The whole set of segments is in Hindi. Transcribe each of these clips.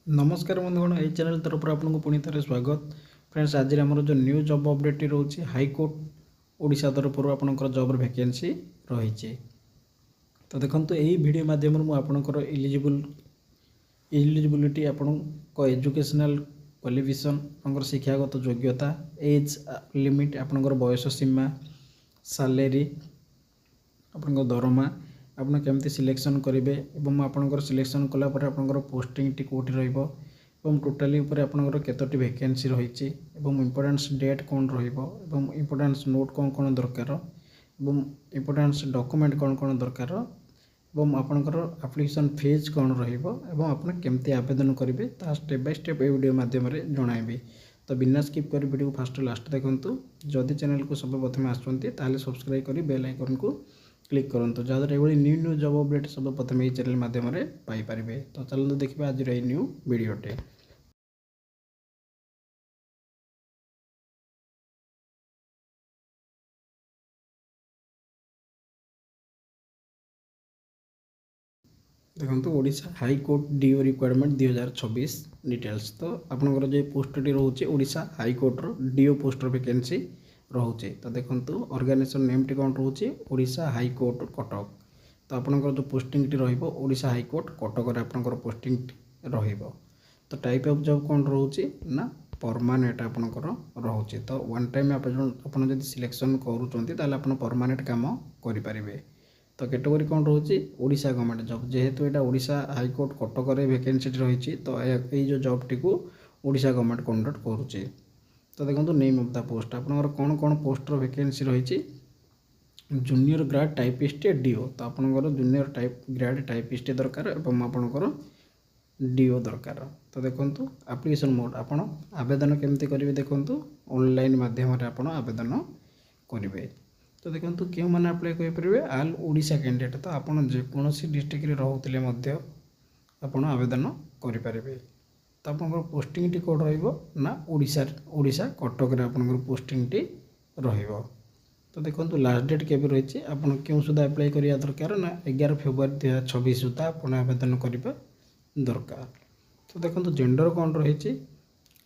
नमस्कार बंधुगण ये चैनल तरफ आपको पुणी थे स्वागत फ्रेंड्स। आज आम जो न्यू जॉब अपडेट रोचे हाईकोर्ट ओडिशा तरफ आपंकर जॉब वैकेंसी रही। तो देखो यही वीडियो माध्यम आपंकर इलिजिबिलिटी आपण एजुकेशनल क्वालिफिकेशन आपंकर शिक्षागत योग्यता एज लिमिट आपंकर बयस सीमा सैलरी आपंकर दरमा आपन केमती सिलेक्शन करेंगे और आपंकर सिलेक्शन कलापर आपंकर पोस्टिंग टी कौटी रही टोटाली आपंकर केतोटी वैकेंसी रही इंपोर्टेंस डेट कौन रही इंपोर्टेंस नोट कौन कौन दरकार इंपोर्टेंस डॉक्यूमेंट कौन कौन दरकार आपंकर एप्लिकेशन फीस कौन रही केमती आवेदन करेंगे स्टेप बाय स्टेप ये वीडियो माध्यम जनइबी। तो बिना स्किप कर वीडियो फास्ट लास्ट देखूँ। जदि चैनल को सब प्रथम आसुँच सब्सक्राइब कर बेल आइकन को क्लिक करूँ जहाँद्वारा ये न्यू जॉब अपडेट सब प्रथम ये चैनल माध्यम पाइपर। तो चलते देखिए आज न्यू वीडियोटे। देखो Odisha High Court DO requirement 2026 details. तो आपंकर जो पोस्टटी रोचे ओडिशा हाईकोर्टर डीओ पोस्ट वैकेंसी रोचे। तो देखो ऑर्गेनाइजेशन नेम टी कौन रोचे ओडिशा हाईकोर्ट कटक। तो आपंकर जो posting T Odisha high court Cuttack आपंकर पोस्टिंग रहिबो। तो टाइप ऑफ जॉब कौन रोचे ना परमानेंट आपंकर रोचे। तो वन टाइम आप सिलेक्शन करूँ परमानेंट काम करें। तो कैटेगरी कौन रोचे ओडिशा गवर्नमेंट जॉब जेहेतु यहाँ ओडिशा हाईकोर्ट कटक वैकेंसी रही। तो ये जॉब टी को ओडिशा गवर्नमेंट कंडक्ट करुचे। तो देखो नेम ऑफ द पोस्ट आपंकर कौन कौन पोस्ट वैकेंसी रही जूनियर ग्रेड टाइपिस्ट डीओ। तो आपंकर जूनियर ग्रेड टाइपिस्ट दरकार आपंकर डीओ दरकार। तो देखो एप्लिकेशन मोड आपड़ आवेदन केमती करेंगे देखो ऑनलाइन माध्यम आप आवेदन करेंगे। तो देखो क्यों मैंने अप्लाई करेंगे आल ओडिशा कैंडिडेट। तो आप जेकोसी डिस्ट्रिक्ट रोते आप आवेदन करेंगे। तो आप पोस्टिंग टी कौन रहा ओडिशा कटक आपंकर पोस्टिंग टी रही। तो देखो लास्ट डेट के रही आप क्यों सुधा अप्लाई करिया दरकार ना 11 फेब्रुआरी 2026 सुधा आप आवेदन करने दरकार। तो देखो जेंडर कौन रही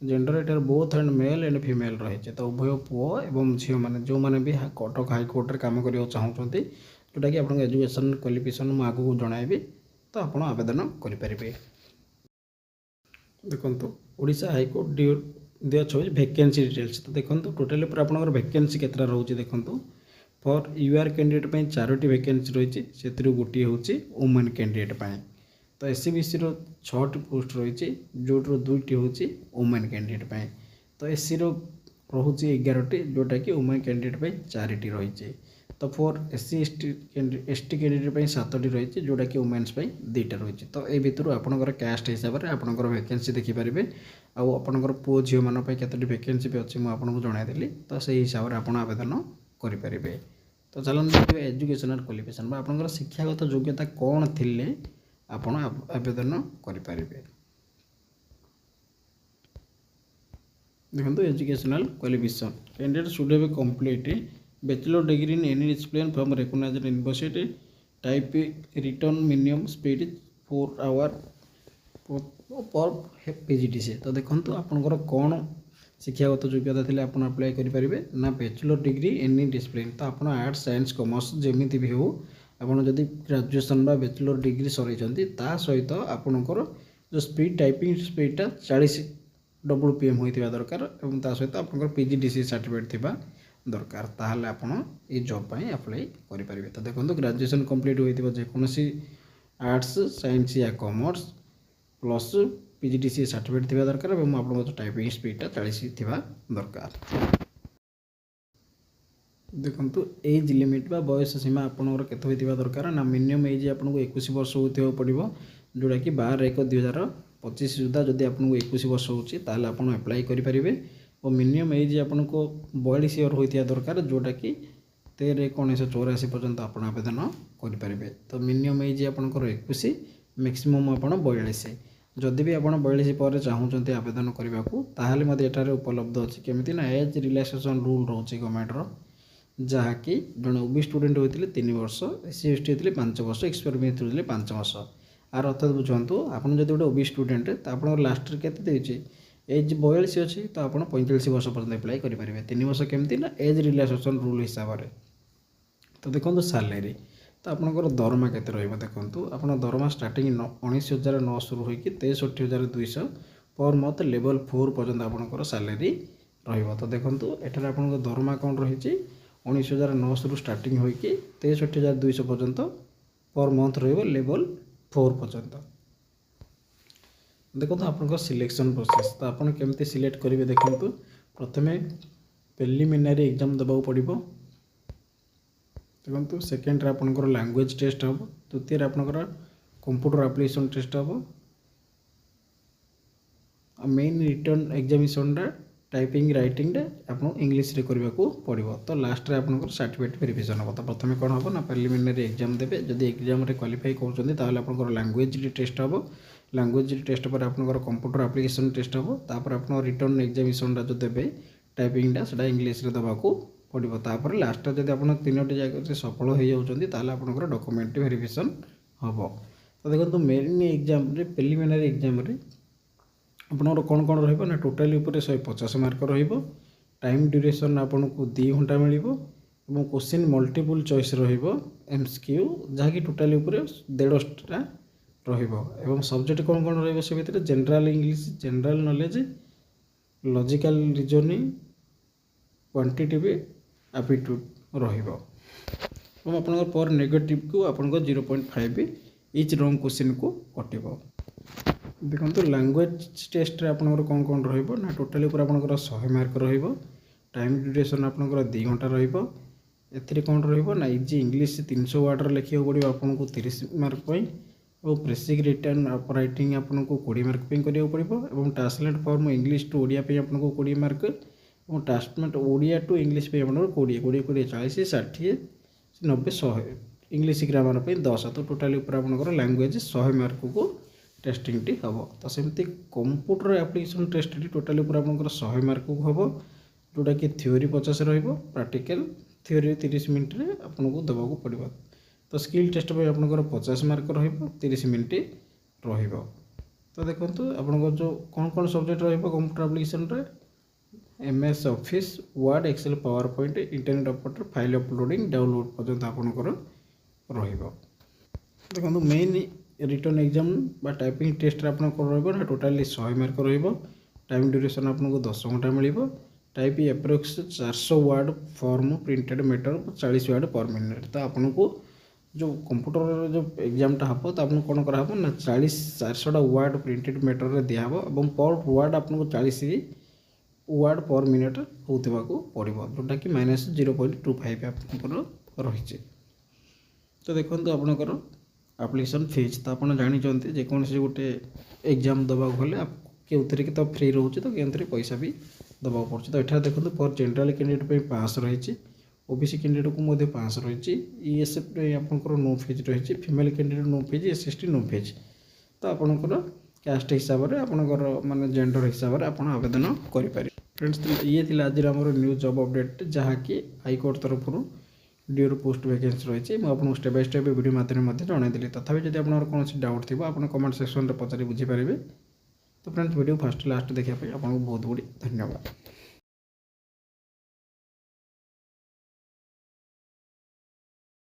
जेंडर एटार both and male and female रही। तो उभय पुओ एवं झील मैंने जो मैंने भी कटक हाईकोर्ट काम करने चाहते जोटा कि आप एजुकेशन क्वालिफिकेशन मुझे आगू जनइबी। तो आप आवेदन करेंगे। देखो Odisha High Court DO 2026 vacancy details. तो देखो टोटाली आपंकर वैकेंसी केतटा रोचे देखो फॉर यूआर कैंडिडेट 4टी वैकेंसी रही से गोटे हूँ वुमेन कैंडिडेट। तो एससीबीसी 6टी पोस्ट रही जो 2टी हूँ वुमेन कैंडिडेट। तो एससी रोचे 11टी जोटा कि वुमेन कैंडिडेट 4टी रही। तो फॉर एससी एसटी कैंडिडेट 7टी रही जोटा कि वुमेन्स 2टा रही। तो ये भितर आपंकर कास्ट हिसाब से आपंकर वैकेंसी देखिपारे आपंकर पुओ झील मान केतोटी वैकेंसी भी अच्छी मुझे जनईदेली। तो से हिसाब से आप आवेदन करेंगे। तो चलते देखिए एजुकेशनल क्वालिफिकेशन आपंकर शिक्षागत योग्यता कौन थी आपण आवेदन करेंगे। देखो educational qualification candidate should have complete bachelor degree in any discipline from recognised university type return minimum speed 4 hour per PGDC. तो देखो आपंकर कौन शिक्षागत योग्यता थी आप अप्लाई करेंगे ना बैचलर डिग्री एनी डिसिप्लिन। तो आप आर्ट्स साइंस कॉमर्स जमी भी हो आपड़ जदि ग्रेजुएशन बा बैचलर डिग्री सर सहित आपणकर जो स्पीड टाइपिंग स्पीडटा 40 WPM होता दरकार और सहित आप पीजीडीसी सर्टिफिकेट थी दरकार ताहले आप जॉब अप्लाई करेंगे। तो देखो ग्रेजुएशन कंप्लीट होता जेकोसी आर्ट्स साइंस या कॉमर्स प्लस पीजीडीसी सर्टिफिकेट थी दरकार और आप टाइपिंग स्पीडटा 40 थी दरकार। देखो एज लिमिट बा बयस सीमा आपंकर केत होता दरकार ना मिनिमम एज आपको 21 वर्ष होता पड़ो जोटा कि 12/1/2025 सुधा जब आपको 21 वर्ष होता आप अप्लाई करेंगे। और मिनिमम एज आपको 42 ईयर होता दरकार जोटा कि 13/1/1984 पर्यंत आप आवेदन करेंगे। तो मिनिमम एज आपंकर 21 मैक्सिमम आप 42 जदि भी आप 42 पर चाहते आवेदन करने को ताहले एठार उपलब्ध अच्छी केमी ना एज रिलैक्सेशन रूल रोचे गवर्नमेंटर जहाँकि जड़े ओबी स्टूडेंट होते 3 वर्ष एससी एसटी होते 5 वर्ष एक्सपेरिमेंट होते 5 वर्ष आर अर्थात बुझातु आप गोटे ओबी स्टूडेंट तो आप लास्ट केते देछि एज 42 अच्छी तो आप 45 वर्ष पर्यटन एप्लाई करेंगे 3 वर्ष केमती ना एज रिलैक्सेशन रूल हिसाब से। तो देखो सैलरी तो आपंकर दरमा केते रहिबो देखंतु आपण दरमा स्टार्टिंग 19,900 शुरू होइकी 63,200 पर मंथ लेवल 4 पर्यंत आपंकर सैलरी रहिबो। तो देखंतु एठार आपंकर दरमा कोन रहिछि 19,900 रु स्टार्टिंग होइकी 63,200 पर्यंत पर मंथ रहिबो लेवल 4 पर्यंत। देखो आपन सिलेक्शन प्रोसेस तो आपन केमती सिलेक्ट करेंगे देखो प्रथमे प्रिलिमिनारी एग्जाम देवा पड़ो देखो सेकेंड आपनकर लैंग्वेज टेस्ट हम तृतीय आपनकर कंप्यूटर एप्लिकेशन टेस्ट हम main return examination typing writing आप इंग्लीश रे करने को पड़ो। तो लास्ट रे आपनकर सर्टिफिकेट वेरिफिकेशन हम। तो प्रथम कौन हम ना प्रिलिमिनारी एग्जाम देवे जदि एग्जाम रे क्वालिफाई करते आपनकर लैंग्वेज टेस्ट हम लैंग्वेज टेस्ट पर आपनकर कंप्यूटर एप्लिकेशन टेस्ट हम तापर आप रिटर्न एग्जामिनेशन जो देवे टाइपिंगटा से इंग्लीश रे देवा पड़ो। तापर लास्ट जब आप तीनोटी जगह सफल हो जाती आपनकर डॉक्यूमेंट वेरिफिकेशन हम। तो देखो मेन एग्जाम रे प्रिलिमिनारी एग्जाम रे आपनकर कौन कौन रहिबो ना टोटाली ऊपर 150 मार्क रहिबो टाइम ड्यूरेशन आपको 2 घंटा मिलिबो एवं क्वेश्चन मल्टीपल चॉइस रहिबो एमसीक्यू जहाँकि टोटाली ऊपर 150टा रहिबो एवं सब्जेक्ट कौन कौन रहिबो से भितर general English general knowledge logical reasoning quantitative aptitude रहिबो एवं आपनकर पर नेगेटिव को आपनकर 0.5 इच रॉन्ग क्वेश्चन को कटिबो। देखो लैंग्वेज टेस्ट रे आपनकर कौन कौन रहिबो ना टोटाली ऊपर आपनकर 100 मार्क रहिबो टाइम ड्यूरेशन आपनकर 2 घंटा रहिबो एथिरे कौन रहिबो ना इजी इंग्लिश 300 वर्ड रे लिखियो पड़िबो आपनको 30 मार्क पई और बेसिक रिटर्न राइटिंग आपको 20 मार्क पे करिया पड़िबो एवं translate form English to Odia पे आपको 20 मार्क और ट्रांसलेट ओडिया टू इंग्लिश पे आपको 20 20 20 40 60 90 100 इंग्लिश ग्रामर पे 10। तो टोटाली ऊपर आपनकर लैंग्वेज 100 मार्क को टेस्टिंग टी हम। तो सेमती कंप्यूटर एप्लिकेशन टेस्ट टी टोटाली ऊपर आपनकर 100 मार्क को हम जोटा कि थ्योरी 50 रहिबो प्रैक्टिकल थ्योरी 30 मिनट रे आपनको देबा को पड़िबो। तो स्किल टेस्ट पे आपनकर 50 मार्क रहिबो 30 मिनट रहिबो। तो देखंतु आपनकर जो कौन कौन सब्जेक्ट रहिबो कंप्यूटर एप्लिकेशन रे MS Office Word Excel PowerPoint internet operator file uploading download पर्यंत आपनकर रहिबो। देखंतु मेन रिटर्न एग्जाम बा टाइपिंग टेस्ट आपको रहिबो ना टोटाली 100 मार्क रहिबो टाइम ड्यूरेशन आपको 10 घंटा मिलिबो type approx 400 word from printed matter 40 word per minute. तो आपको जो कंप्यूटर जो एग्जामटा हम तो आपको कौन कराब ना 400टा वर्ड प्रिंटेड मैटर दिहब और पर वर्ड आपको 40 वर्ड पर मिनट होता पड़ो जोटा कि -0.25 आपंकर रही। तो देखो आपंकर एप्लिकेशन फीस तो आप जानते जेकोसी गोटे एग्जाम देवाक गले के तो फ्री रोचे तो के पैसा भी देवाक पड़े। तो यहाँ देखो पर जनरल कैंडिडेट 500 रही ओबीसी कैंडिडेट को 500 रही ईएसएफ आपंकर नो फीज रही female candidate no fees SST no fees. तो आपंकर कास्ट हिसाब से आपंकर माने जेंडर हिसाब से आप आवेदन करें। फ्रेंड्स ये थी आज न्यू जॉब अपडेट जहाँकि हाईकोर्ट तरफ डीओ पोस्ट वैकेंसी रही है आपको स्टेप बाय स्टेप वीडियो माध्यम जनईली। तथापि जब आप कौन डाउट थी आप कमेंट सेक्शन में पचारि बुझीपारे। तो फ्रेंड्स वीडियो फास्ट लास्ट देखा आपको बहुत बहुत धन्यवाद।